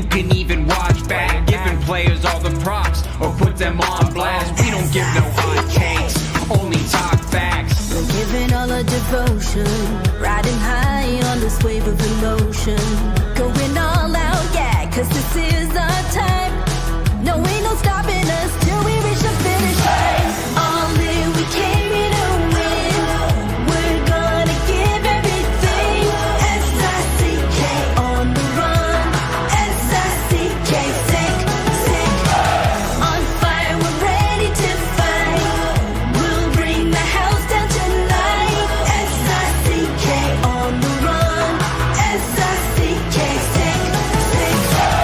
you can even watch back. Giving players all the props or put them on blast. We don't give no hot takes, only talk facts. We're giving all our devotion, riding high on this wave of emotion. Going all out, yeah, cause this is our time. No, ain't no stopping us till we reach the finish line. All in, we came here to win. We're gonna give everything. S-I-C-K on the run. S-I-C-K, sick, sick. On fire, we're ready to fight. We'll bring the house down tonight. S-I-C-K on the run. S-I-C-K, sick, sick.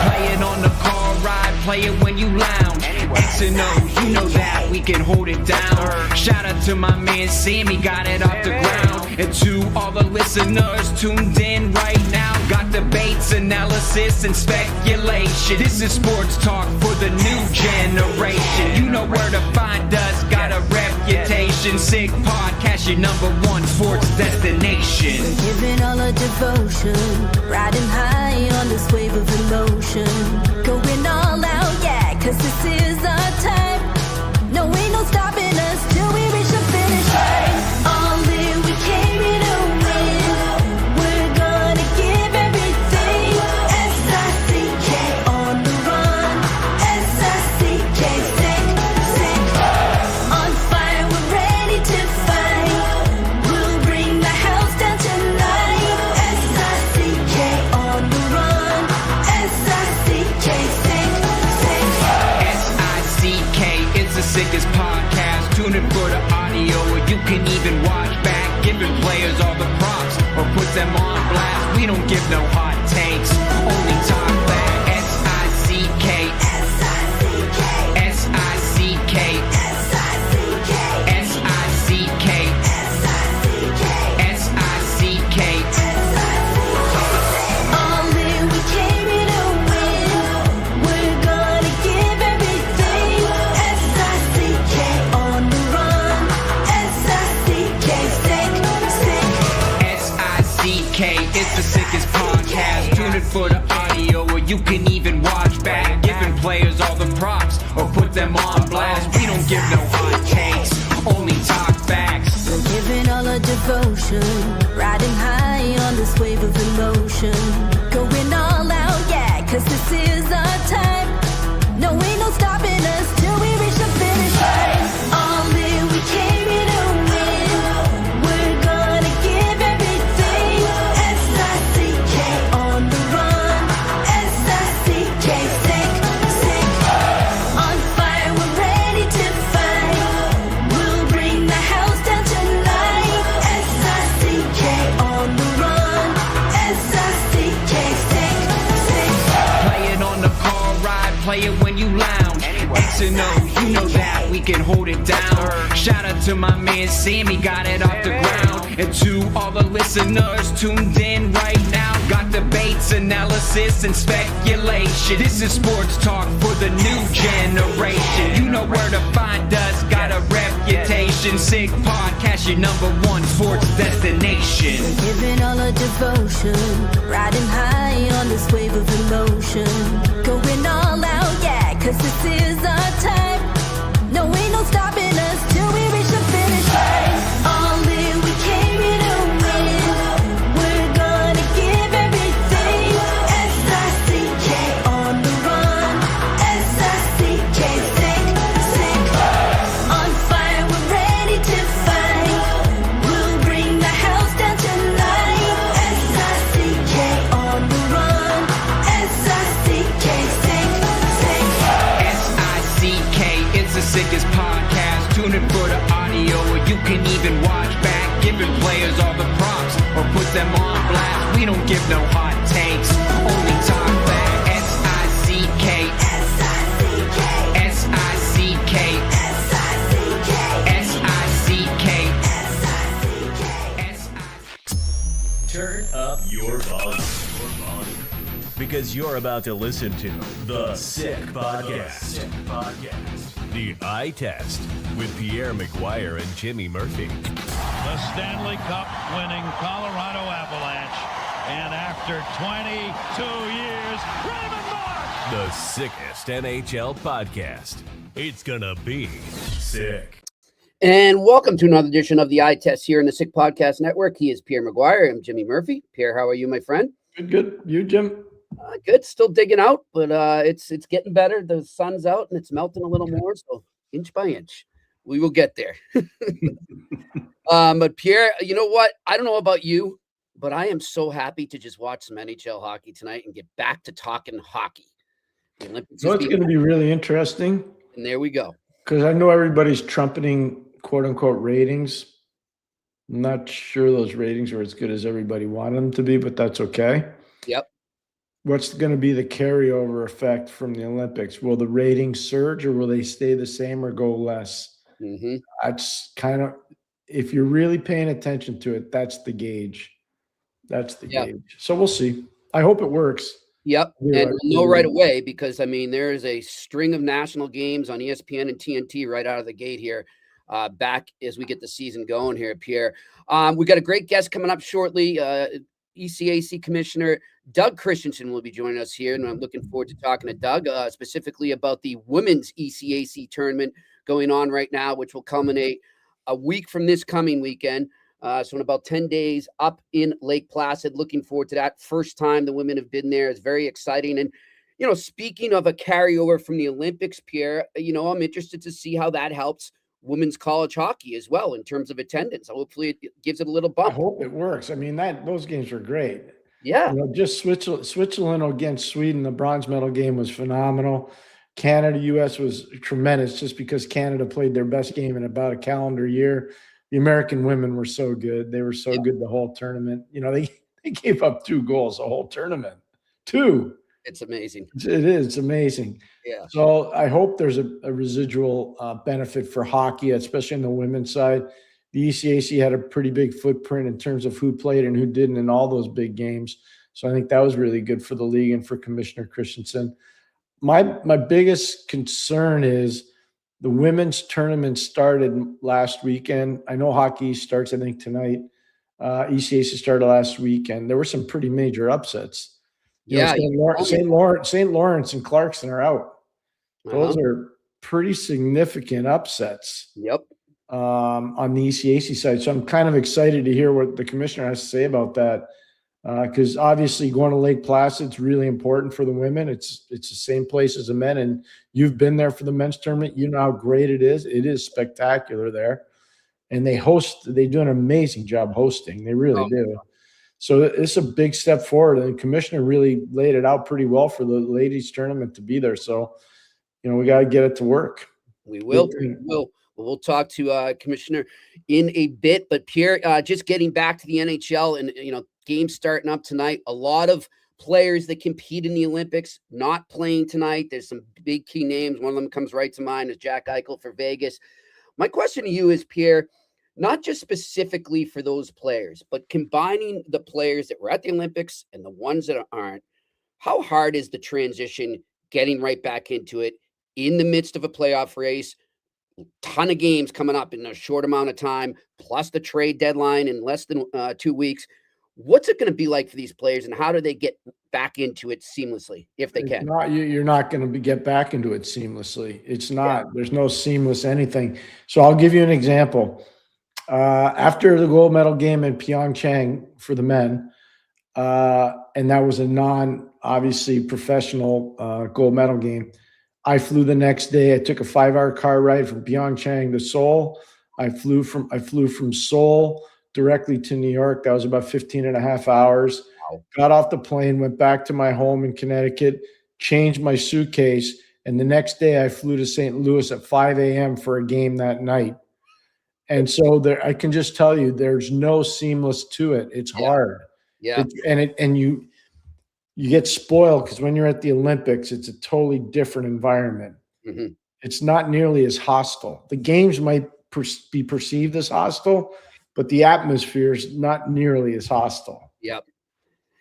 Play it on the car ride, play it when you lounge. X and O's, you know that we can hold it down. Shout out to my man Sammy, got it off the ground. And to all the listeners tuned in right now, got debates, analysis, and speculation. This is sports talk for the new generation. You know where to find us, got a reputation. Sick podcast, your #1 sports destination. We're giving all our devotion, riding high on this wave of emotion. Going all out, yeah, cause this is our time. No, ain't no stopping us till we reach the finish line. All in, we came here to win. We're gonna give everything. S-I-C-K on the run. S-I-C-K, sick, sick. On fire, we're ready to fight. We'll bring the house down tonight. S-I-C-K on the run. S-I-C-K, sick, sick. S-I-C-K is the sickest podcast. Tune in for the audio, or you can even watch back. Giving players all the props or put them on blast. We don't give no hot takes, only talk back. S-I-C-K, S-I-C-K, S-I-C-K, S-I-C-K, S-I-C-K, S-I-C-K, S-I-C-K. all in, we came here to win. We're gonna give everything. S-I-C-K on the run. S-I-C-K, sick, sick. S-I-C-K is the sickest podcast. Tune in for the audio, or you can even watch back. Giving players all the props or put them on blast. We don't give no hot takes, only talk facts. We're giving all our devotion, riding high on this wave of emotion. Going all out, yeah, cause this is our time. No, ain't no stopping us till we reach the finish line. All in, we came here to win. We're gonna give everything. S-I-C-K on the run. S-I-C-K, sick, sick. On fire, we're ready to fight. We'll bring the house down tonight. S-I-C-K on the run. S-I-C-K, sick, sick. Play it on the car ride, play it when you lounge. X and O's, you know that we can hold it down. Shout out to my man Sammy, got it off the ground. And to all the listeners tuned in right now, got debates, analysis, and speculation. This is sports talk for the new generation. You know where to find us, got a reputation. Sick podcast, your #1 sports destination. We're giving all our devotion, riding high on this wave of emotion. Going all out, yeah, cause this is our time. No, ain't no stopping us till we reach the finish line. All in, we came here to win. We're gonna give everything. S-I-C-K on the run. S-I-C-K, sick, sick. On fire, we're ready to fight. We'll bring the house down tonight. S-I-C-K on the run. S-I-C-K, sick, sick. S-I-C-K is the sickest podcast. Tune in for the audio, or you can even watch back. Giving players all the props or put them on blast. We don't give no hot takes, only talk back. S-I-C-K, S-I-C-K, S-I-C-K, S-I-C-K, S-I-C-K, S-I-C-K. Turn up your volume. Because you're about to listen to The Sick Podcast. The Eye Test with Pierre, McGuire, and Jimmy Murphy. The Stanley Cup winning Colorado Avalanche. And after 22 years, Raymond Martin The sickest NHL podcast. It's gonna be sick. And welcome to another edition of the Eye Test here in the Sick Podcast Network. He is Pierre McGuire. I'm Jimmy Murphy. Pierre, how are you, my friend? Good. You, Jim? Good. Still digging out, but it's getting better. The sun's out and it's melting a little more, so inch by inch, we will get there. But Pierre, you know what? I don't know about you, but I am so happy to just watch some NHL hockey tonight and get back to talking hockey. The Olympics So it's going to be really interesting. And there we go. Because I know everybody's trumpeting quote-unquote ratings. I'm not sure those ratings are as good as everybody wanted them to be, but that's okay. Yep. What's going to be the carryover effect from the Olympics? Will the ratings surge or will they stay the same or go less? Mm-hmm. That's kind of, if you're really paying attention to it, that's the gauge. That's the gauge. So we'll see. I hope it works. Yep. And we'll know right away because, I mean, there is a string of national games on ESPN and TNT right out of the gate here back as we get the season going here, Pierre. We got a great guest coming up shortly. ECAC Commissioner Doug Christiansen will be joining us here, and I'm looking forward to talking to Doug specifically about the women's ECAC tournament going on right now, which will culminate a week from this coming weekend. So in about 10 days up in Lake Placid, looking forward to that. First time the women have been there. It's very exciting. And, you know, speaking of a carryover from the Olympics, Pierre, you know, I'm interested to see how that helps women's college hockey as well in terms of attendance. Hopefully it gives it a little bump. I hope it works. I mean, those games were great. Yeah. You know, just Switzerland against Sweden, the bronze medal game was phenomenal. Canada, U.S. was tremendous just because Canada played their best game in about a calendar year. The American women were so good. They were so good the whole tournament. You know, they gave up 2 goals the whole tournament. 2. It's amazing. It is. It's amazing. Yeah. So I hope there's a residual benefit for hockey, especially on the women's side. The ECAC had a pretty big footprint in terms of who played and who didn't in all those big games. So I think that was really good for the league and for Commissioner Christensen. My biggest concern is the women's tournament started last weekend. I know hockey starts, I think, tonight. ECAC started last weekend. There were some pretty major upsets. St. Lawrence and Clarkson are out. Those are pretty significant upsets. Yep. On the ECAC side. So I'm kind of excited to hear what the commissioner has to say about that. Because obviously going to Lake Placid is really important for the women. It's the same place as the men, and you've been there for the men's tournament. You know how great it is. It is spectacular there, and they do an amazing job hosting. They really do. So it's a big step forward, and the commissioner really laid it out pretty well for the ladies tournament to be there. So, you know, we got to get it to work. We will. We'll talk to Commissioner in a bit, but Pierre, just getting back to the NHL and, you know, games starting up tonight. A lot of players that compete in the Olympics not playing tonight. There's some big key names. One of them comes right to mind is Jack Eichel for Vegas. My question to you is, Pierre, not just specifically for those players, but combining the players that were at the Olympics and the ones that aren't, how hard is the transition getting right back into it in the midst of a playoff race? Ton of games coming up in a short amount of time, plus the trade deadline in less than 2 weeks. What's it going to be like for these players, and how do they get back into it seamlessly if they can? You're not going to get back into it seamlessly. It's not. Yeah. There's no seamless anything. So I'll give you an example. After the gold medal game in Pyeongchang for the men, and that was a non-obviously professional gold medal game, I flew the next day. I took a 5-hour car ride from Pyeongchang to Seoul. I flew from Seoul directly to New York. That was about 15 and a half hours. Wow. Got off the plane, went back to my home in Connecticut, changed my suitcase, and the next day I flew to St. Louis at 5 a.m. for a game that night. And so I can just tell you, there's no seamless to it. It's hard. Yeah. You get spoiled because when you're at the Olympics, it's a totally different environment. Mm-hmm. It's not nearly as hostile. The games might be perceived as hostile, but the atmosphere is not nearly as hostile. Yep.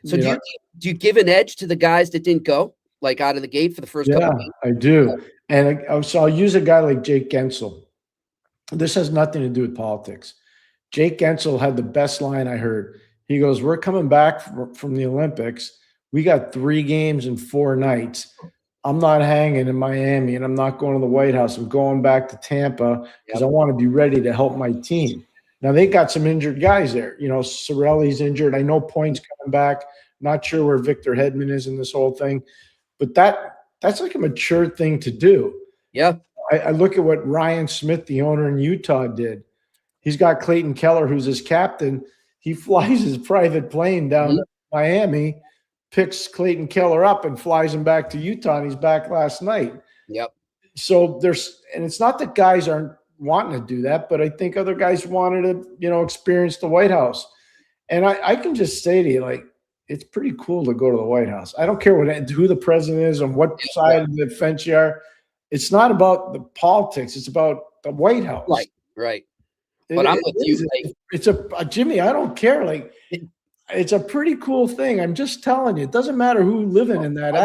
So do you give an edge to the guys that didn't go, like out of the gate for the first couple of games? I do. And so I'll use a guy like Jake Gensel. This has nothing to do with politics. Jake Gensel had the best line I heard. He goes, "We're coming back from the Olympics. We got 3 games in 4 nights. I'm not hanging in Miami and I'm not going to the White House. I'm going back to Tampa because I want to be ready to help my team. Now they got some injured guys there. You know, Cirelli's injured. I know Point's coming back. Not sure where Victor Hedman is in this whole thing, but that's like a mature thing to do. Yeah. I look at what Ryan Smith, the owner in Utah, did. He's got Clayton Keller, who's his captain. He flies his private plane down to Miami, picks Clayton Keller up and flies him back to Utah, and he's back last night. Yep. So and it's not that guys aren't wanting to do that, but I think other guys wanted to, you know, experience the White House. And I can just say to you, like, it's pretty cool to go to the White House. I don't care who the president is and what side of the fence you are. It's not about the politics. It's about the White House. Right. But I'm with you. It's Jimmy, I don't care. Like, it's a pretty cool thing. I'm just telling you. It doesn't matter who living in that.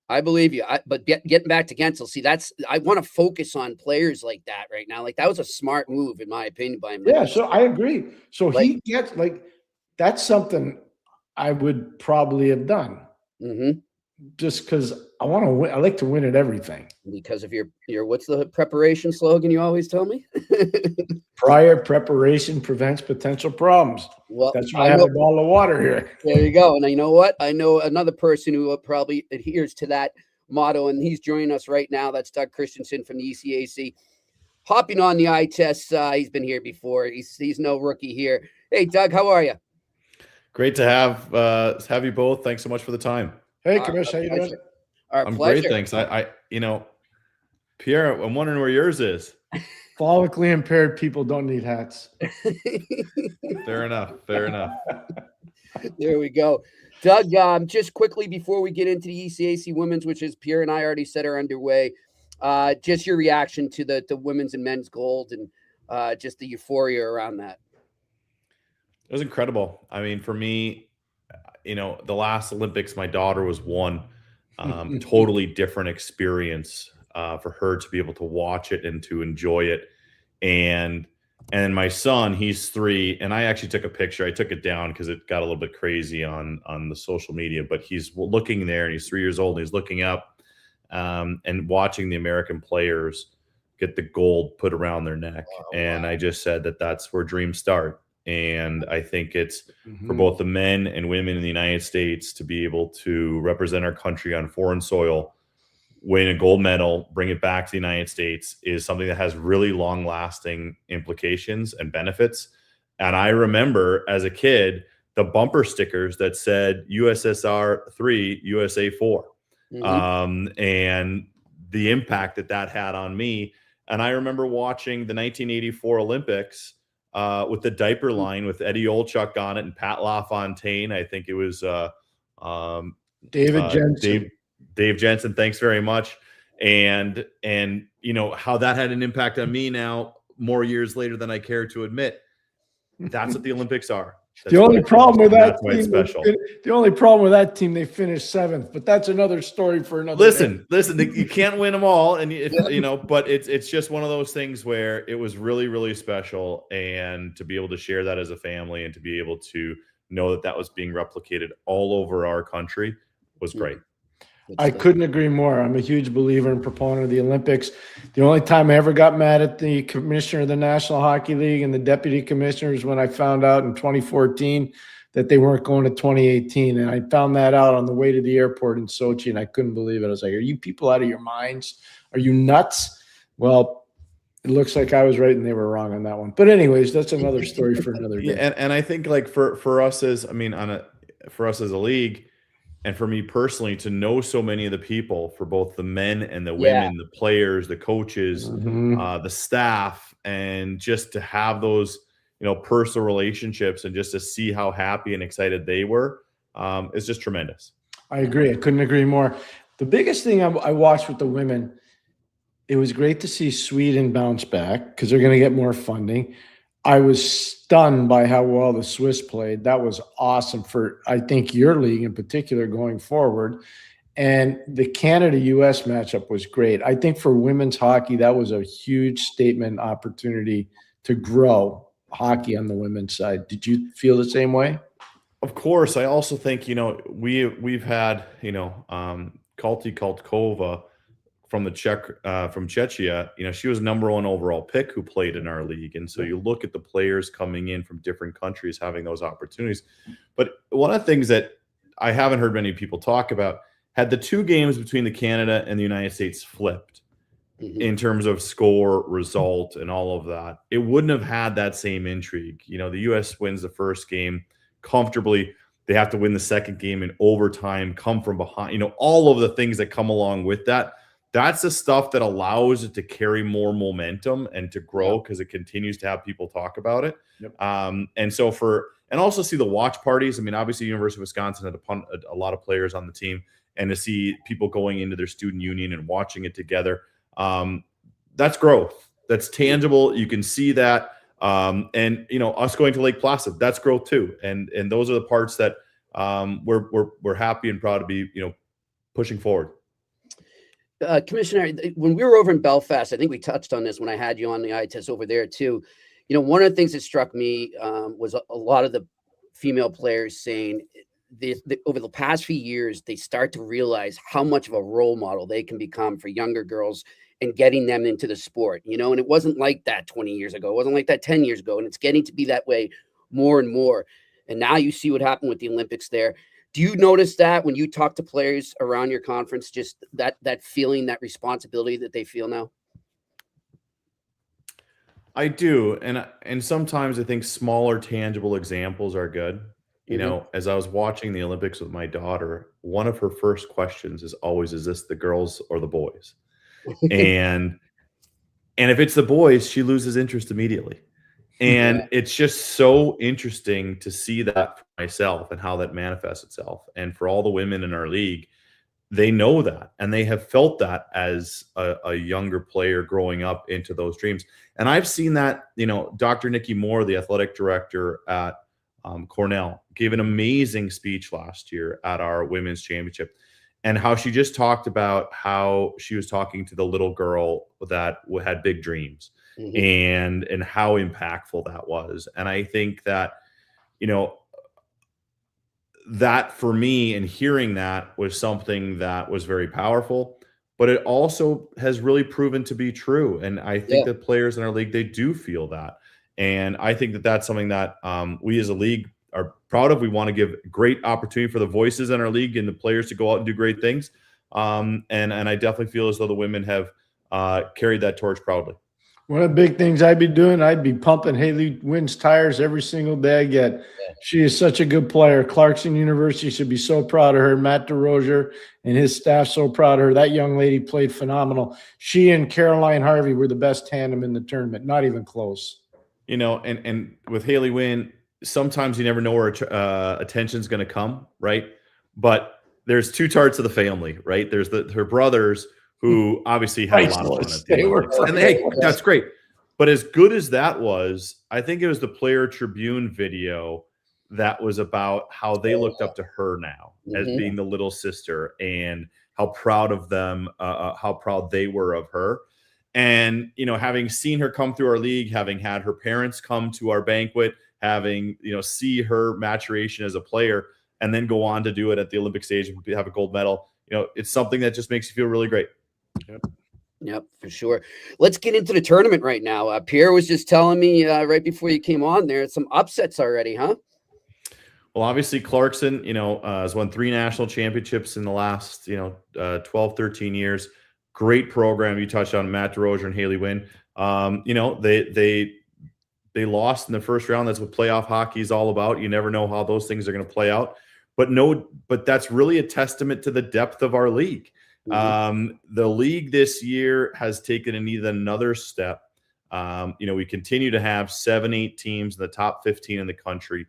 I believe you. But getting back to Gensel, see, I want to focus on players like that right now. Like, that was a smart move, in my opinion, by him. Yeah, so I agree. So he gets, like, that's something I would probably have done. Mm-hmm. Just because I want to win. I like to win at everything. Because of your what's the preparation slogan you always tell me? Prior preparation prevents potential problems. Well, that's why I have a bottle of water here. There you go. And you know what? I know another person who probably adheres to that motto, and he's joining us right now. That's Doug Christiansen from the ECAC. Hopping on the eye test. He's been here before. He's no rookie here. Hey, Doug, how are you? Great to have you both. Thanks so much for the time. Hey, Commissioner, how you doing? I'm great, thanks. I Pierre, I'm wondering where yours is. Follically impaired people don't need hats. Fair enough. There we go. Doug, just quickly before we get into the ECAC women's, which is Pierre and I already said are underway, just your reaction to the women's and men's gold and just the euphoria around that. It was incredible. I mean, for me, the last Olympics, my daughter was one. Totally different experience for her to be able to watch it and to enjoy it. And my son, he's 3, and I actually took a picture. I took it down because it got a little bit crazy on the social media, but he's looking there and he's 3 years old and he's looking up and watching the American players get the gold put around their neck. And I just said that's where dreams start. And I think it's for both the men and women in the United States to be able to represent our country on foreign soil, win a gold medal, bring it back to the United States is something that has really long-lasting implications and benefits. And I remember as a kid, the bumper stickers that said USSR 3, USA 4, and the impact that had on me. And I remember watching the 1984 Olympics with the diaper line with Eddie Olchuk on it and Pat LaFontaine. I think it was David Jensen. Dave Jensen, thanks very much. And how that had an impact on me now more years later than I care to admit. That's what the Olympics are. The only problem with that team, special. The only problem with that team, they finished 7th, but that's another story for another. Listen, you can't win them all, and but it's just one of those things where it was really, really special, and to be able to share that as a family and to be able to know that was being replicated all over our country was great. I couldn't agree more. I'm a huge believer and proponent of the Olympics. The only time I ever got mad at the commissioner of the National Hockey League and the deputy commissioners when I found out in 2014 that they weren't going to 2018. And I found that out on the way to the airport in Sochi, and I couldn't believe it. I was like, are you people out of your minds? Are you nuts? Well, it looks like I was right and they were wrong on that one. But anyways, that's another story for another day. Yeah, and I think like for us as for us as a league, and for me personally, to know so many of the people, for both the men and the women, the players, the coaches, the staff, and just to have those, personal relationships and just to see how happy and excited they were is just tremendous. I agree. I couldn't agree more. The biggest thing I watched with the women, it was great to see Sweden bounce back because they're going to get more funding. I was stunned by how well the Swiss played. That was awesome for, I think, your league in particular going forward. And the Canada-US matchup was great. I think for women's hockey, that was a huge statement opportunity to grow hockey on the women's side. Did you feel the same way? Of course. I also think, we've had, Kaltkova from the from Czechia, she was number 1 overall pick who played in our league. And so you look at the players coming in from different countries having those opportunities. But one of the things that I haven't heard many people talk about, had the 2 games between the Canada and the United States flipped in terms of score, result, and all of that, it wouldn't have had that same intrigue. The U.S. wins the first game comfortably. They have to win the second game in overtime, come from behind, all of the things that come along with that. That's the stuff that allows it to carry more momentum and to grow because it continues to have people talk about it. Yep. And also see the watch parties. I mean, obviously, University of Wisconsin had a lot of players on the team, and to see people going into their student union and watching it together, that's growth. That's tangible. You can see that. And us going to Lake Placid, that's growth too. And those are the parts that we're happy and proud to be pushing forward. Commissioner, when we were over in Belfast, I think we touched on this when I had you on the eye test over there too. One of the things that struck me was a lot of the female players saying over the past few years, they start to realize how much of a role model they can become for younger girls and getting them into the sport, and it wasn't like that 20 years ago. It wasn't like that 10 years ago. And it's getting to be that way more and more. And now you see what happened with the Olympics there. Do you notice that when you talk to players around your conference, just that feeling, that responsibility that they feel now? I do. And sometimes I think smaller, tangible examples are good. As I was watching the Olympics with my daughter, one of her first questions is always, is this the girls or the boys? and if it's the boys, she loses interest immediately. And it's just so interesting to see that for myself and how that manifests itself. And for all the women in our league, they know that, and they have felt that as a younger player growing up into those dreams. And I've seen that, Dr. Nikki Moore, the athletic director at Cornell, gave an amazing speech last year at our women's championship, and how she just talked about how she was talking to the little girl that had big dreams, and how impactful that was. And I think that, that for me, and hearing that was something that was very powerful, but it also has really proven to be true. And I think that players in our league, they do feel that. And I think that that's something that we as a league are proud of. We want to give great opportunity for the voices in our league and the players to go out and do great things. And I definitely feel as though the women have carried that torch proudly. One of the big things I'd be doing, I'd be pumping Haley Wynn's tires every single day I get. She is such a good player. Clarkson University should be so proud of her. Matt DeRozier and his staff so proud of her. That young lady played phenomenal. She and Caroline Harvey were the best tandem in the tournament. Not even close. And with Haley Wynn, sometimes you never know where attention's going to come, right? But there's 2 parts of the family, right? There's her brothers, who obviously had a lot of fun at the Olympics. And hey, that's great. But as good as that was, I think it was the Player Tribune video that was about how they looked up to her now as being the little sister, and how proud of them, how proud they were of her. And, having seen her come through our league, having had her parents come to our banquet, having, see her maturation as a player, and then go on to do it at the Olympic stage and have a gold medal, it's something that just makes you feel really great. Yep, for sure. Let's get into the tournament right now. Pierre was just telling me right before you came on there, some upsets already, huh? Well, obviously Clarkson, has won 3 national championships in the last, 12, 13 years. Great program. You touched on Matt DeRozier and Haley Wynn. They lost in the first round. That's what playoff hockey is all about. You never know how those things are going to play out. But that's really a testament to the depth of our league. The league this year has taken another step. We continue to have 7-8 teams in the top 15 in the country.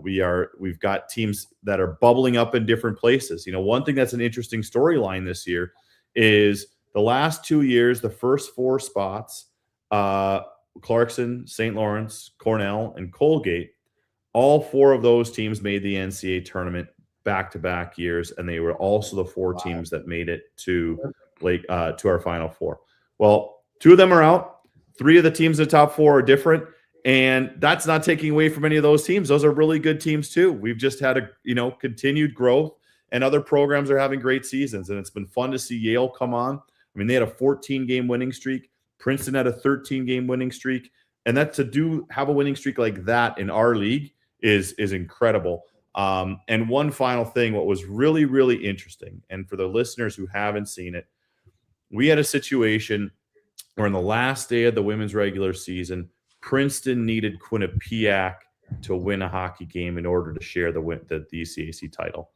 We've got teams that are bubbling up in different places. One thing that's an interesting storyline this year is the last 2 years, the first 4 spots, Clarkson, St. Lawrence, Cornell, and Colgate, all 4 of those teams made the NCAA tournament back-to-back years, and they were also the 4 teams that made it to our Final Four. Well, 2 of them are out. 3 of the teams in the top 4 are different, and that's not taking away from any of those teams. Those are really good teams too. We've just had a continued growth, and other programs are having great seasons. And it's been fun to see Yale come on. I mean, they had a 14-game winning streak. Princeton had a 13-game winning streak. And that have a winning streak like that in our league is incredible. And one final thing, what was really, really interesting, and for the listeners who haven't seen it, we had a situation where on the last day of the women's regular season, Princeton needed Quinnipiac to win a hockey game in order to share the ECAC title.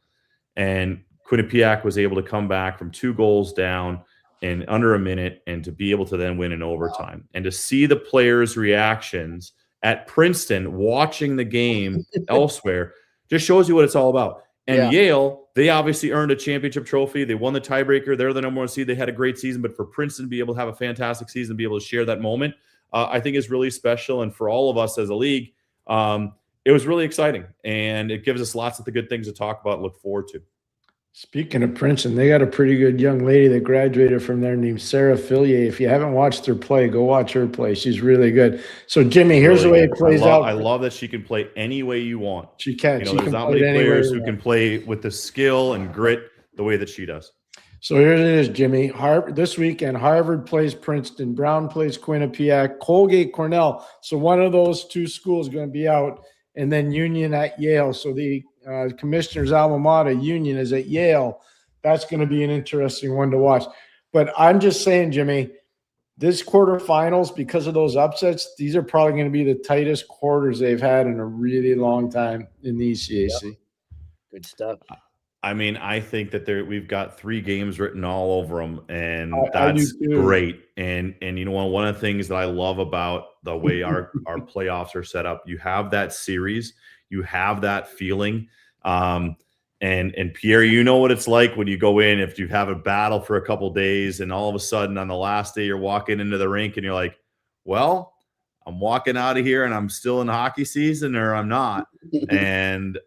And Quinnipiac was able to come back from 2 goals down in under a minute and to be able to then win in overtime. And to see the players' reactions at Princeton watching the game elsewhere just shows you what it's all about. And Yale, they obviously earned a championship trophy. They won the tiebreaker. They're the number 1 seed. They had a great season. But for Princeton to be able to have a fantastic season, be able to share that moment, I think is really special. And for all of us as a league, it was really exciting. And it gives us lots of the good things to talk about and look forward to. Speaking of Princeton, they got a pretty good young lady that graduated from there named Sarah Fillier. If you haven't watched her play, go watch her play. She's really good. So, Jimmy, here's the way it plays out. I love that she can play any way you want. She can. There's not many players who can play with the skill and grit the way that she does. So here it is, Jimmy. This weekend, Harvard plays Princeton. Brown plays Quinnipiac. Colgate, Cornell. So one of those 2 schools is going to be out. And then Union at Yale. So the commissioner's alma mater, Union, is at Yale. That's going to be an interesting one to watch. But I'm just saying, Jimmy, this quarterfinals, because of those upsets, these are probably going to be the tightest quarters they've had in a really long time in the ECAC. Yep. Good stuff. I mean, I think that we've got 3 games written all over them, and that's great. And one of the things that I love about the way our playoffs are set up, you have that series, you have that feeling. And Pierre, you know what it's like when you go in, if you have a battle for a couple days and all of a sudden on the last day you're walking into the rink and you're like, well, I'm walking out of here and I'm still in hockey season or I'm not. and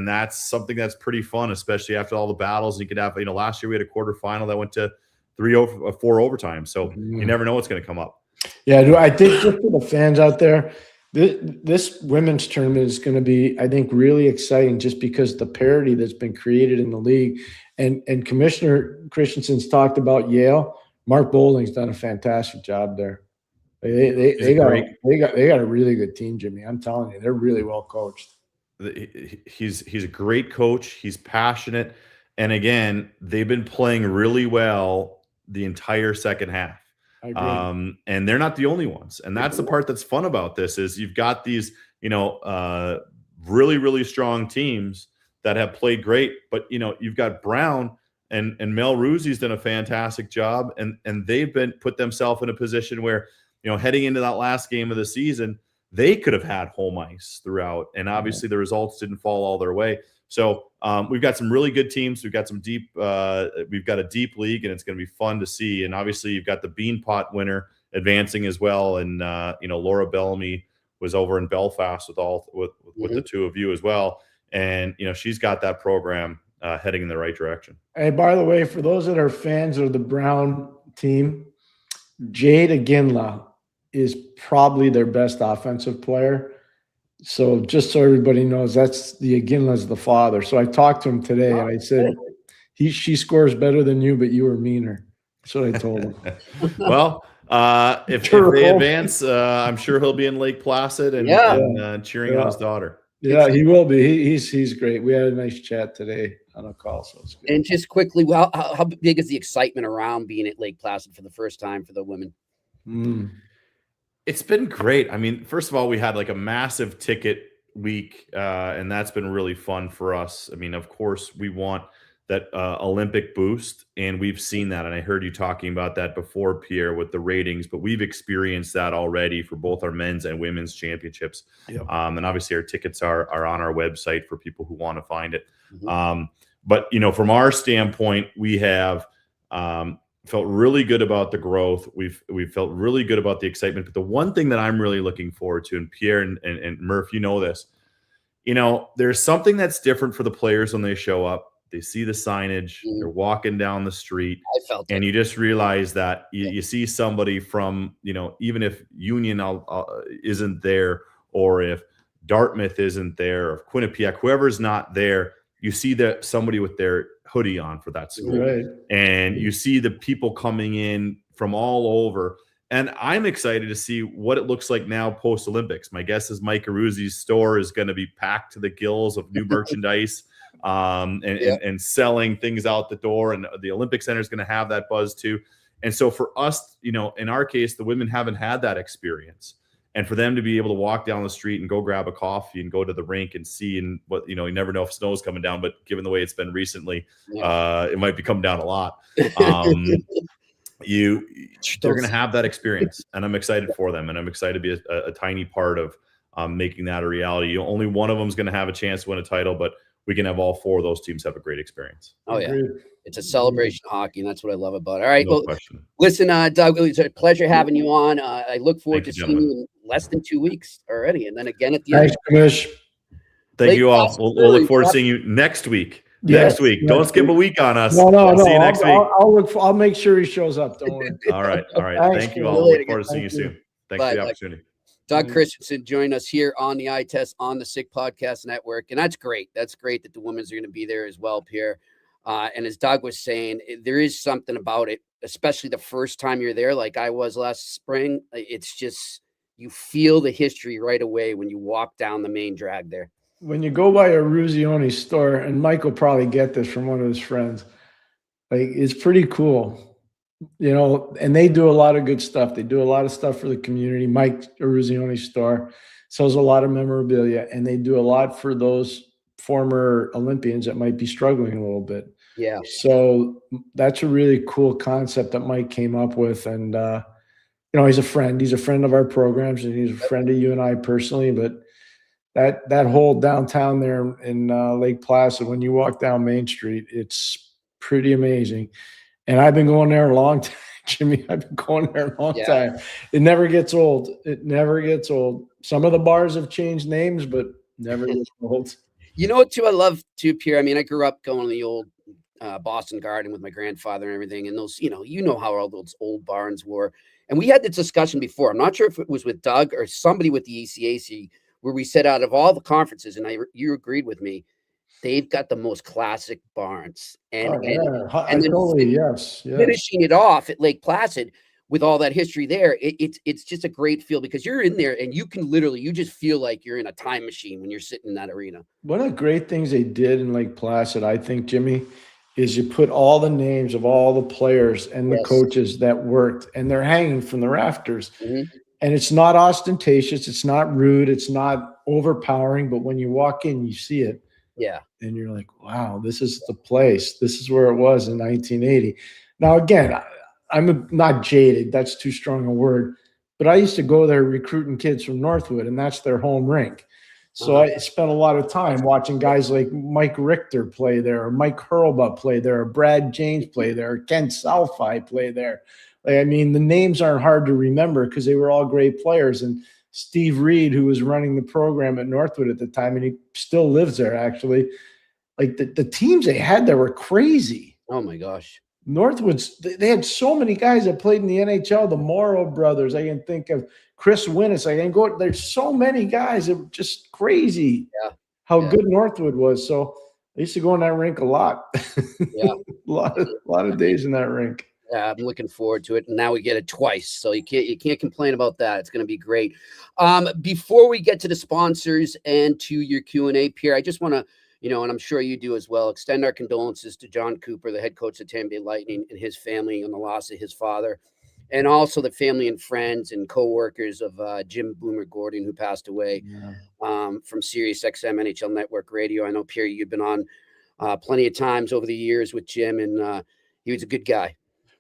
that's something that's pretty fun, especially after all the battles. You could have, last year we had a quarterfinal that went to 4 overtime. So you never know what's going to come up. Yeah, I think just for the fans out there, this women's tournament is going to be, I think, really exciting just because the parity that's been created in the league. And Commissioner Christensen's talked about Yale. Mark Boulding's done a fantastic job there. They got a really good team, Jimmy. I'm telling you, they're really well coached. He's a great coach. He's passionate. And again, they've been playing really well the entire second half. I agree. And they're not the only ones. And that's the part that's fun about this is you've got these, really, really strong teams that have played great. But, you've got Brown and Mel Ruzzi's done a fantastic job. And they've put themselves in a position where, heading into that last game of the season, they could have had home ice throughout. And obviously the results didn't fall all their way. So we've got some really good teams. We've got some we've got a deep league, and it's going to be fun to see. And obviously you've got the Beanpot winner advancing as well. And, Laura Bellamy was over in Belfast with the 2 of you as well. And, she's got that program heading in the right direction. Hey, by the way, for those that are fans of the Brown team, Jade Aginla is probably their best offensive player. So just so everybody knows, that's the Aginla's the father. So I talked to him today and I said, she scores better than you, but you were meaner. That's what I told him. Well, if they advance, I'm sure he'll be in Lake Placid and cheering on his daughter. Yeah, he will be. He's great. We had a nice chat today on a call. So it's good. And just quickly, how big is the excitement around being at Lake Placid for the first time for the women? It's been great. I mean, first of all, we had like a massive ticket week, and that's been really fun for us. I mean, of course, we want that Olympic boost, and we've seen that. And I heard you talking about that before, Pierre, with the ratings, but we've experienced that already for both our men's and women's championships. Yep. And obviously our tickets are on our website for people who want to find it. But, from our standpoint, we have felt really good about the growth. We've felt really good about the excitement. But the one thing that I'm really looking forward to, and Pierre and Murph, this, there's something that's different for the players when they show up. They see the signage, they're walking down the street, and you just realize that you see somebody from, even if Union isn't there, or if Dartmouth isn't there, or if Quinnipiac, whoever's not there, you see that somebody with their hoodie on for that school, Right. and you see the people coming in from all over. And I'm excited to see what it looks like now post Olympics. My guess is Mike Aruzzi's store is going to be packed to the gills of new merchandise, and selling things out the door. And the Olympic Center is going to have that buzz too. And so for us, you know, in our case, the women haven't had that experience. And for them to be able to walk down the street and go grab a coffee and go to the rink and see, and what, you know, you never know if snow's coming down, but given the way it's been recently, it might be coming down a lot. They're going to have that experience, and I'm excited for them. And I'm excited to be a tiny part of making that a reality. Only one of them is going to have a chance to win a title, but we can have all four of those teams have a great experience. Oh yeah. It's a celebration of hockey, and that's what I love about it. All right. No question. Listen, Doug, it was a pleasure having you on. I look forward to seeing you in less than 2 weeks already. And then again at the end. Thanks, Commish. Thank you all. We'll look forward to seeing you next week. Next week. Don't skip a week on us. No. See you next week. I'll make sure he shows up. Don't worry. All right. Thanks, Thank you all. Look forward to seeing you soon. Thanks for the opportunity. Doug Christensen joined us here on the Eye Test on the Sick Podcast Network. And that's great. That's great that the women's are going to be there as well, Pierre. And as Doug was saying, there is something about it, especially the first time you're there, like I was last spring. It's just, you feel the history right away when you walk down the main drag there. When you go by a Ruzioni's store, and Mike will probably get this from one of his friends, like, it's pretty cool, you know, and they do a lot of good stuff. They do a lot of stuff for the community. Mike Ruzioni's store sells a lot of memorabilia, and they do a lot for those former Olympians that might be struggling a little bit. Yeah. So that's a really cool concept that Mike came up with. And, you know, he's a friend. He's a friend of our programs, and he's a friend of you and I personally. But that whole downtown there in Lake Placid, when you walk down Main Street, it's pretty amazing. And I've been going there a long time, Jimmy. I've been going there a long time. It never gets old. It never gets old. Some of the bars have changed names, but never gets old. You know what, too, I love, too, Pierre? I mean, I grew up going to the old Boston Garden with my grandfather and everything. And those, you know how all those old barns were. And we had this discussion before. I'm not sure if it was with Doug or somebody with the ECAC, where we said out of all the conferences, and you agreed with me, they've got the most classic barns. And finishing it off at Lake Placid with all that history there, it's just a great feel, because you're in there and you can literally, you just feel like you're in a time machine when you're sitting in that arena. One of the great things they did in Lake Placid, I think, Jimmy, is you put all the names of all the players and the coaches that worked, and they're hanging from the rafters. Mm-hmm. And it's not ostentatious. It's not rude. It's not overpowering. But when you walk in, you see it. Yeah. And you're like, wow, this is the place. This is where it was in 1980. Now, again, I'm not jaded. That's too strong a word. But I used to go there recruiting kids from Northwood, and that's their home rink. So I spent a lot of time watching guys like Mike Richter play there, or Mike Hurlbut play there, or Brad James play there, or Ken Salfi play there. Like, I mean, the names aren't hard to remember because they were all great players. And Steve Reed, who was running the program at Northwood at the time, and he still lives there, actually. Like, the teams they had there were crazy. Oh, my gosh. Northwood's, they had so many guys that played in the NHL, the Morrow brothers. I can think of Chris Winnis. I can go, there's so many guys that were just crazy how good Northwood was. So I used to go in that rink a lot. Yeah. a lot of days in that rink. Yeah, I'm looking forward to it. And now we get it twice. So you can't complain about that. It's going to be great. Before we get to the sponsors and to your Q&A, Pierre, I just want to, and I'm sure you do as well, extend our condolences to John Cooper, the head coach of Tampa Bay Lightning, and his family on the loss of his father, and also the family and friends and co-workers of Jim Boomer Gordon, who passed away from Sirius XM NHL Network Radio. I know, Pierre, you've been on plenty of times over the years with Jim, and he was a good guy.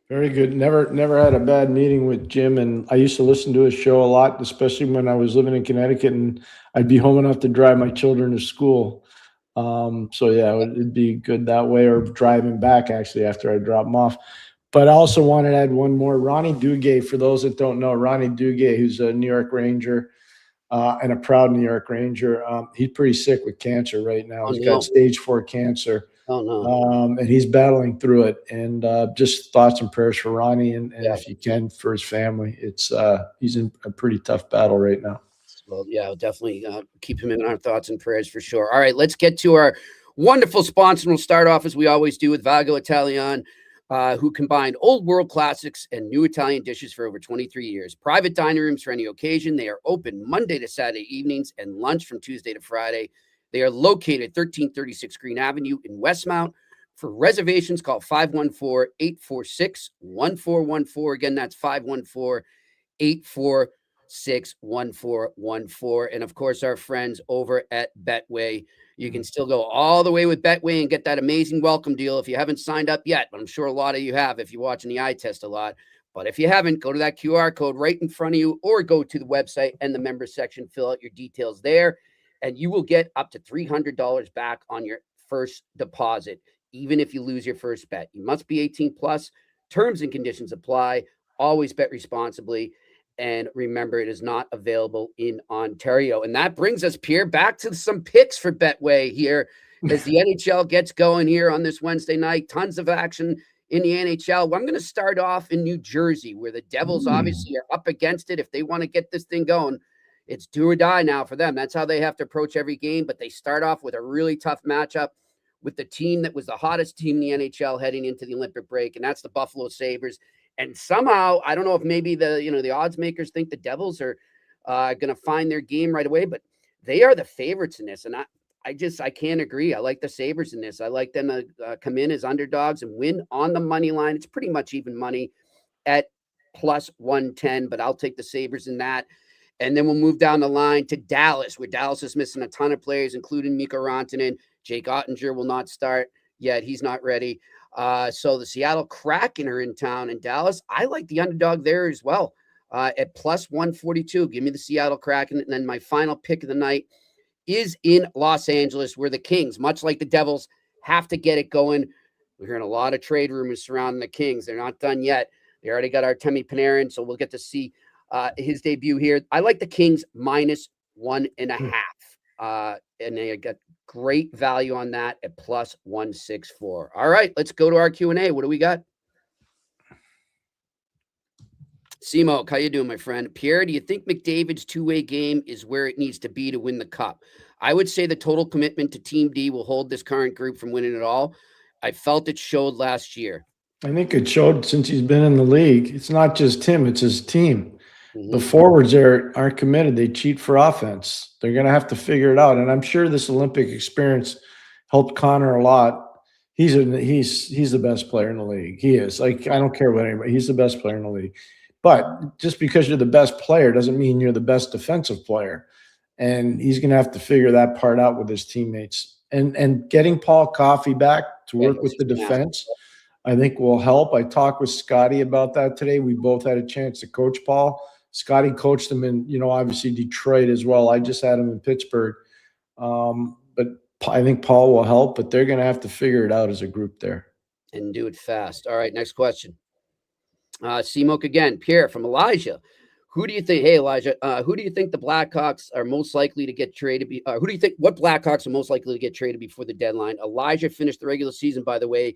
Very good. Never had a bad meeting with Jim, and I used to listen to his show a lot, especially when I was living in Connecticut, and I'd be home enough to drive my children to school. So yeah, it'd be good that way, or driving back actually after I drop them off. But I also wanted to add one more. Ronnie Duguay, for those that don't know, Ronnie Duguay, who's a New York Ranger and a proud New York Ranger. He's pretty sick with cancer right now. He's got stage 4 cancer. Oh no! And he's battling through it. And just thoughts and prayers for Ronnie, and if you can, for his family. It's he's in a pretty tough battle right now. Well, yeah, I'll definitely keep him in our thoughts and prayers for sure. All right, let's get to our wonderful sponsor. We'll start off as we always do with Vago Italian, who combined old world classics and new Italian dishes for over 23 years. Private dining rooms for any occasion. They are open Monday to Saturday evenings and lunch from Tuesday to Friday. They are located 1336 Green Avenue in Westmount. For reservations, call 514-846-1414. Again, that's 514-846-1414. And of course, our friends over at Betway. You can still go all the way with Betway and get that amazing welcome deal if you haven't signed up yet. But I'm sure a lot of you have if you're watching the eye test a lot. But if you haven't, go to that QR code right in front of you or go to the website and the member section, fill out your details there, and you will get up to $300 back on your first deposit, even if you lose your first bet. You must be 18 plus. Terms and conditions apply. Always bet responsibly. And remember, it is not available in Ontario. And that brings us, Pierre, back to some picks for Betway here as the NHL gets going here on this Wednesday night. Tons of action in the NHL. Well, I'm going to start off in New Jersey, where the Devils obviously are up against it. If they want to get this thing going, it's do or die now for them. That's how they have to approach every game. But they start off with a really tough matchup with the team that was the hottest team in the NHL heading into the Olympic break, and that's the Buffalo Sabres. And somehow, I don't know if maybe the odds makers think the Devils are going to find their game right away, but they are the favorites in this. And I can't agree. I like the Sabres in this. I like them to come in as underdogs and win on the money line. It's pretty much even money at plus 110, but I'll take the Sabres in that. And then we'll move down the line to Dallas, where Dallas is missing a ton of players, including Mikko Rantanen. Jake Ottinger will not start yet. He's not ready. So the Seattle Kraken are in town in Dallas. I like the underdog there as well at plus 142. Give me the Seattle Kraken. And then my final pick of the night is in Los Angeles, where the Kings, much like the Devils, have to get it going. We're hearing a lot of trade rumors surrounding the Kings. They're not done yet. They already got Artemi Panarin, so we'll get to see his debut here. I like the Kings minus 1.5. And they got great value on that at plus 164. All right, let's go to our Q&A. What do we got? Simo, how you doing, my friend? Pierre, do you think McDavid's two-way game is where it needs to be to win the cup? I would say the total commitment to Team D will hold this current group from winning it all. I felt it showed last year. I think it showed since he's been in the league. It's not just him, it's his team. The forwards there aren't committed. They cheat for offense. They're going to have to figure it out. And I'm sure this Olympic experience helped Connor a lot. He's the best player in the league. He is. Like, I don't care what anybody. He's the best player in the league. But just because you're the best player doesn't mean you're the best defensive player. And he's going to have to figure that part out with his teammates. And getting Paul Coffey back to work with the defense, I think will help. I talked with Scotty about that today. We both had a chance to coach Paul. Scotty coached him in, obviously Detroit as well. I just had him in Pittsburgh. But I think Paul will help, but they're going to have to figure it out as a group there. And do it fast. All right, next question. Seamoke again. Pierre from Elijah. Who do you think, hey, Elijah, who do you think the Blackhawks are most likely to get traded? Who do you think, what Blackhawks are most likely to get traded before the deadline? Elijah finished the regular season, by the way,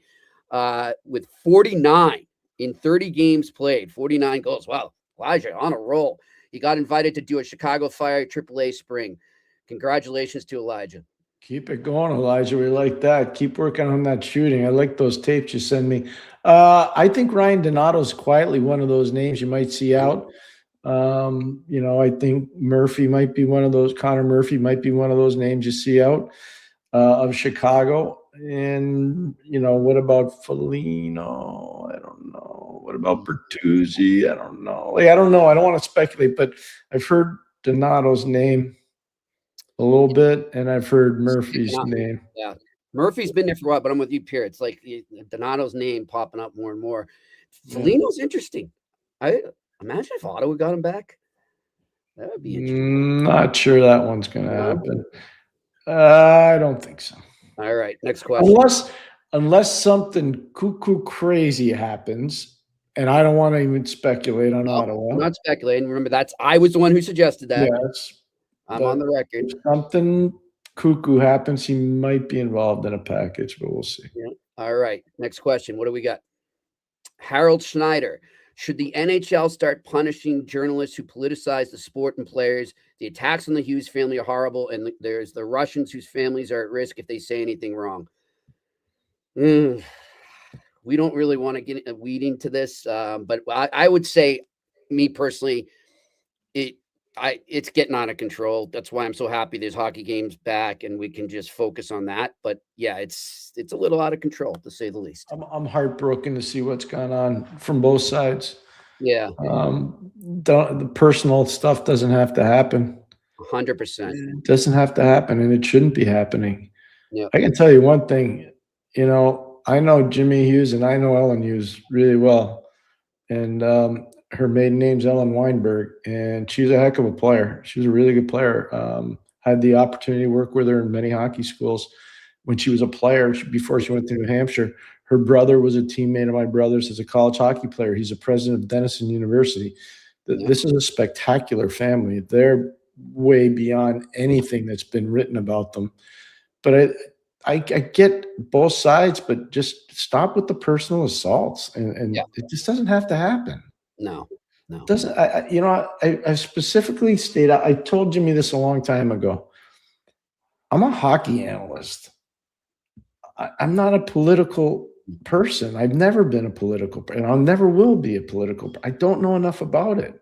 with 49 in 30 games played, 49 goals. Wow. Elijah on a roll. He got invited to do a Chicago Fire AAA spring. Congratulations to Elijah. Keep it going, Elijah. We like that. Keep working on that shooting. I like those tapes you send me. I think Ryan Donato's quietly one of those names you might see out. I think Murphy might be one of those. Connor Murphy might be one of those names you see out of Chicago. And, what about Foligno? I don't know. What about Bertuzzi? I don't know. I don't know. I don't want to speculate, but I've heard Donato's name a little bit, and I've heard Murphy's name. Yeah. Murphy's been there for a while, but I'm with you, Pierre. It's like Donato's name popping up more and more. Foligno's interesting. I imagine if Ottawa got him back. That would be interesting. Not sure that one's going to happen. I don't think so. All right, next question. Unless something cuckoo crazy happens, and I don't want to even speculate on Ottawa. I'm not speculating. Remember, I was the one who suggested that. Yes. I'm on the record. If something cuckoo happens, he might be involved in a package, but we'll see. Yeah. All right, next question. What do we got? Harold Schneider. Should the NHL start punishing journalists who politicize the sport and players? The attacks on the Hughes family are horrible, and there's the Russians whose families are at risk if they say anything wrong. We don't really want to get weeding to this, but I would say, me personally, it's getting out of control. That's why I'm so happy there's hockey games back and we can just focus on that. But yeah, it's a little out of control, to say the least. I'm heartbroken to see what's gone on from both sides. Yeah. The personal stuff doesn't have to happen. 100%. It doesn't have to happen, and it shouldn't be happening. Yeah. I can tell you one thing, I know Jimmy Hughes and I know Ellen Hughes really well. And her maiden name's Ellen Weinberg, and she's a heck of a player. She was a really good player. Had the opportunity to work with her in many hockey schools when she was a player before she went to New Hampshire. Her brother was a teammate of my brother's as a college hockey player. He's a president of Denison University. This is a spectacular family. They're way beyond anything that's been written about them. But I get both sides, but just stop with the personal assaults, and it just doesn't have to happen. No. It doesn't. I specifically stated. I told Jimmy this a long time ago. I'm a hockey analyst. I'm not a political person. I've never been a political person, and I'll never will be a political. I don't know enough about it.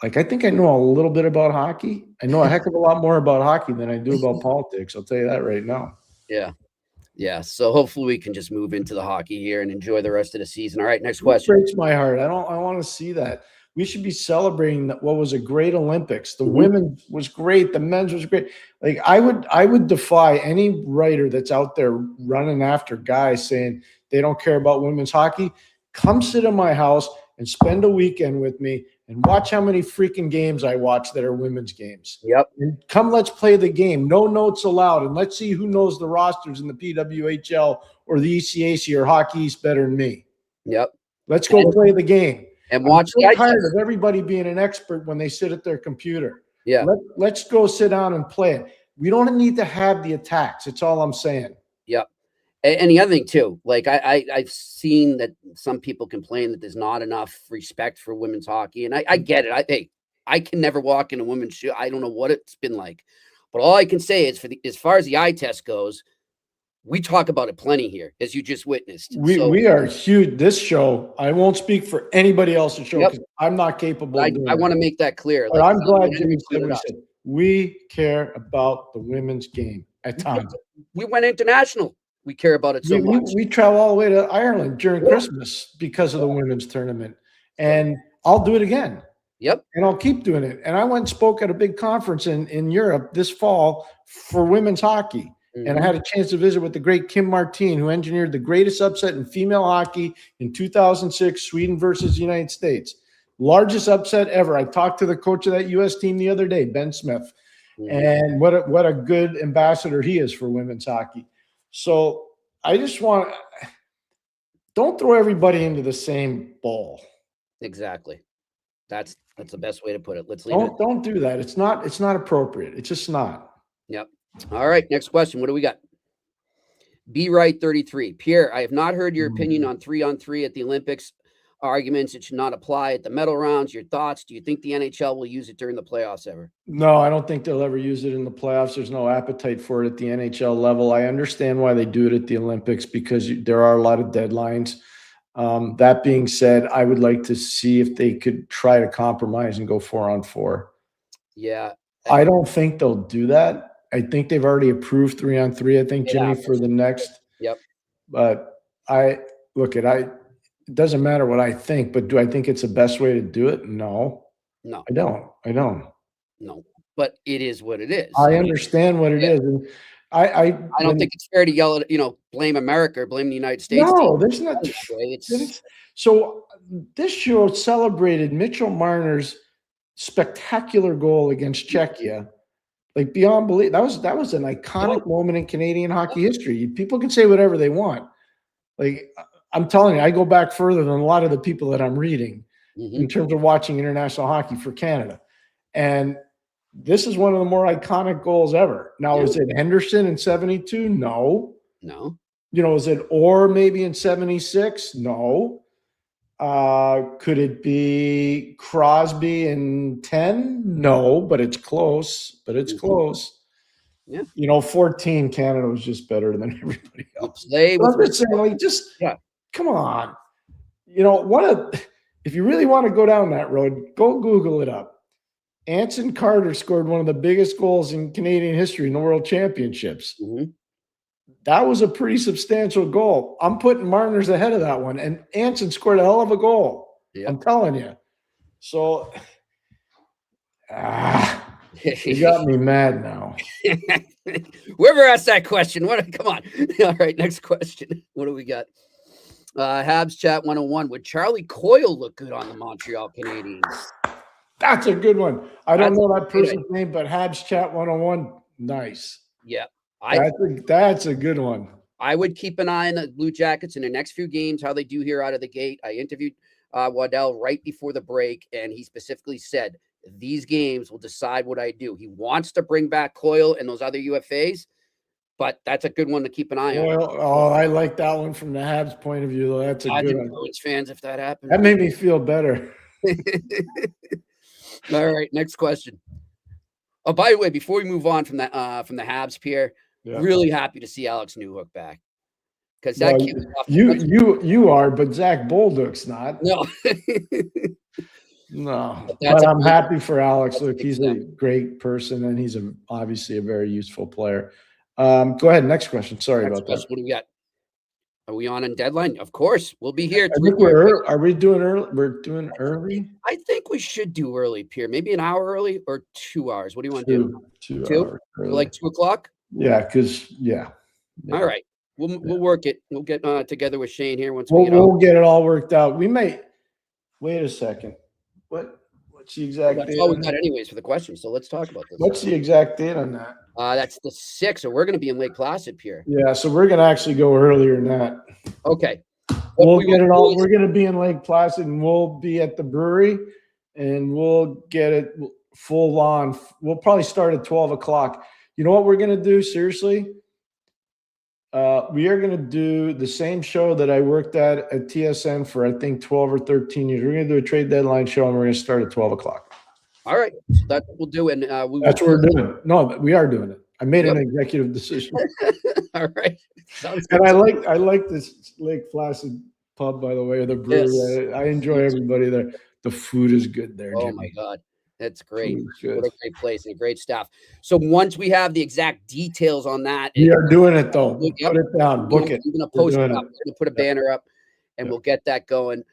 Like, I think I know a little bit about hockey. I know a heck of a lot more about hockey than I do about politics. I'll tell you that right now. Yeah. So hopefully we can just move into the hockey here and enjoy the rest of the season. All right, next question. It breaks my heart. I want to see that. We should be celebrating what was a great Olympics. The women was great. The men's was great. Like, I would defy any writer that's out there running after guys saying they don't care about women's hockey. Come sit in my house and spend a weekend with me and watch how many freaking games I watch that are women's games. Yep. And come, let's play the game. No notes allowed. And let's see who knows the rosters in the PWHL or the ECAC or Hockey East better than me. Yep. Let's go play the game. And watch. I'm tired of everybody being an expert when they sit at their computer. Yeah. Let's go sit down and play it. We don't need to have the attacks. That's all I'm saying. Yep. And the other thing too, like I've seen that some people complain that there's not enough respect for women's hockey, and I get it. I can never walk in a women's shoe. I don't know what it's been like, but all I can say is as far as the eye test goes, we talk about it plenty here, as you just witnessed. We are huge. This show, I won't speak for anybody else's show because I'm not capable. I want to make that clear. But I'm glad Jimmy said what he said. We care about the women's game at times. We went international. We care about it so much. We travel all the way to Ireland during Christmas because of the women's tournament. And I'll do it again. Yep. And I'll keep doing it. And I went and spoke at a big conference in Europe this fall for women's hockey. Mm-hmm. And I had a chance to visit with the great Kim Martin, who engineered the greatest upset in female hockey in 2006, Sweden versus the United States. Largest upset ever. I talked to the coach of that U.S. team the other day, Ben Smith. Mm-hmm. And what a good ambassador he is for women's hockey. So I just don't throw everybody into the same bowl. Exactly. That's the best way to put it. Let's leave it. Don't do that. It's not appropriate. It's just not. Yep. All right. Next question. What do we got? Be right 33. Pierre, I have not heard your opinion on 3-on-3 at the Olympics. Arguments it should not apply at the medal rounds. Your thoughts? Do you think the NHL will use it during the playoffs ever? No, I don't think they'll ever use it in the playoffs. There's no appetite for it at the NHL level. I understand why they do it at the Olympics because there are a lot of deadlines. That being said, I would like to see if they could try to compromise and go 4-on-4. Yeah. I don't think they'll do that. I think they've already approved 3-on-3. I think, Jimmy, for the next. Yep. But it doesn't matter what I think, but do I think it's the best way to do it? No, I don't. No, but it is what it is. I understand what it is. And I don't think it's fair to yell at, blame America or blame the United States. No, there's not. So this show celebrated Mitchell Marner's spectacular goal against Czechia. Like, beyond belief. That was an iconic moment in Canadian hockey history. People can say whatever they want. Like, I'm telling you, I go back further than a lot of the people that I'm reading in terms of watching international hockey for Canada. And this is one of the more iconic goals ever. Now, is it Henderson in 72? No. No. Is it Orr maybe in 76? No. Could it be Crosby in 10? No, but it's close. Close. Yeah. 14, Canada was just better than everybody else. Play But I'm with just saying, like, Yeah. come on. If you really want to go down that road, go Google it up. Anson Carter scored one of the biggest goals in Canadian history in the World Championships. Mhm. That was a pretty substantial goal. I'm putting Marner's ahead of that one, and Anson scored a hell of a goal. Yeah. I'm telling you. So, you got me mad now. Whoever asked that question, come on. All right, next question. What do we got? Habs Chat 101. Would Charlie Coyle look good on the Montreal Canadiens? That's a good one. I don't That's know a that good person's name, but Habs Chat 101, nice. Yeah. That's a good one. I would keep an eye on the Blue Jackets in their next few games, how they do here out of the gate. I interviewed Waddell right before the break, and he specifically said, these games will decide what I do. He wants to bring back Coyle and those other UFAs, but that's a good one to keep an eye on. I like that one from the Habs point of view, though. That's a good one. Bruins fans, if that happens. That made me feel better. All right, next question. Oh, by the way, before we move on from the Habs, Pierre, really happy to see Alex Newhook back. Because that kid was off. You are, but Zach Bolduc's not. No. No. But I'm happy for Alex. Look, he's a great person, and he's obviously a very useful player. Go ahead. Next question. Sorry about that. What do we got? Are we on deadline? Of course. We'll be here. Are we doing early? We're doing early? I think we should do early, Pierre. Maybe an hour early or 2 hours. What do you want to do? 2 hours early. Like 2 o'clock? Yeah, because All right. We'll work it. We'll get together with Shane here once we'll get it all worked out. We may wait a second. What's the exact date? That's all we got anyways for the question. So let's talk about this. What's the exact date on that? That's the 6th. So we're going to be in Lake Placid, Pierre. Yeah, so we're going to actually go earlier than that. Okay. We'll get it all. We're going to be in Lake Placid, and we'll be at the brewery, and we'll get it full on. We'll probably start at 12 o'clock. You know what we're going to do? Seriously? We are going to do the same show that I worked at TSN for, I think, 12 or 13 years. We're going to do a trade deadline show, and we're going to start at 12 o'clock. All right. So that's what we'll do. And that's what we're doing. No, we are doing it. I made an executive decision. All right. Sounds good. And I like this Lake Placid pub, by the way, or the brewery. Yes. I enjoy everybody there. The food is good there. Oh, Jimmy. My God. That's great. What a great place and a great staff. So once we have the exact details on that. We are doing it, though. Put it down. Book it. I'm going to post it up. I'm going to put a banner up, and we'll get that going.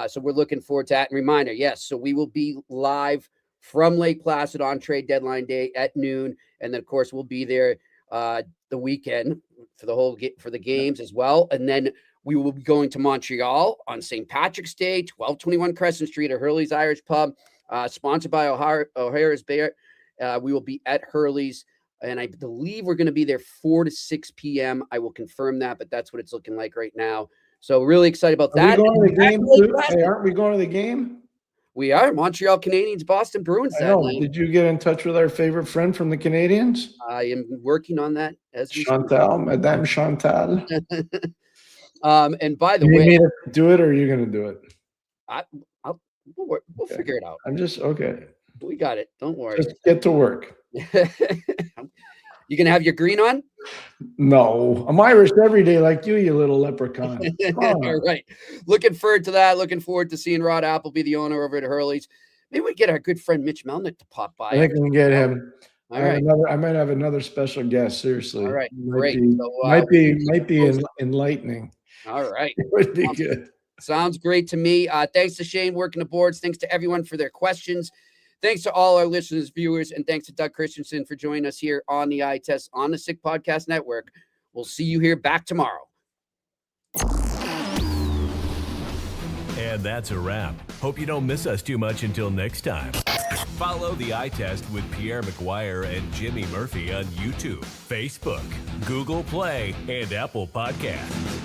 So we're looking forward to that. And reminder, yes, so we will be live from Lake Placid on trade deadline day at noon. And then, of course, we'll be there the weekend for the games as well. And then we will be going to Montreal on St. Patrick's Day, 1221 Crescent Street at Hurley's Irish Pub. Sponsored by O'Hara's Bear. We will be at Hurley's, and I believe we're going to be there 4 to 6 p.m. I will confirm that, but that's what it's looking like right now. So really excited about that. Are we going to the game too? Hey, aren't we going to the game? We are. Montreal Canadiens, Boston Bruins. Did you get in touch with our favorite friend from the Canadiens? I am working on that as we Chantal, Madame Chantal. And by the way, you need to do it, or are you going to do it? We'll figure it out. I'm just okay. We got it. Don't worry. Just get to work. You gonna have your green on? No, I'm Irish every day, like you little leprechaun. All right. Looking forward to that. Looking forward to seeing Rod Appleby, the owner over at Hurley's. Maybe we get our good friend Mitch Melnick to pop by. I think we can get him. All right. I might have another special guest. Seriously. All right. Great. Might be enlightening. All right. It would be good. Sounds great to me. Thanks to Shane working the boards. Thanks to everyone for their questions. Thanks to all our listeners, viewers, and thanks to Doug Christiansen for joining us here on the Eye Test on the Sick Podcast Network. We'll see you here back tomorrow. And that's a wrap. Hope you don't miss us too much until next time. Follow the Eye Test with Pierre McGuire and Jimmy Murphy on YouTube, Facebook, Google Play, and Apple Podcasts.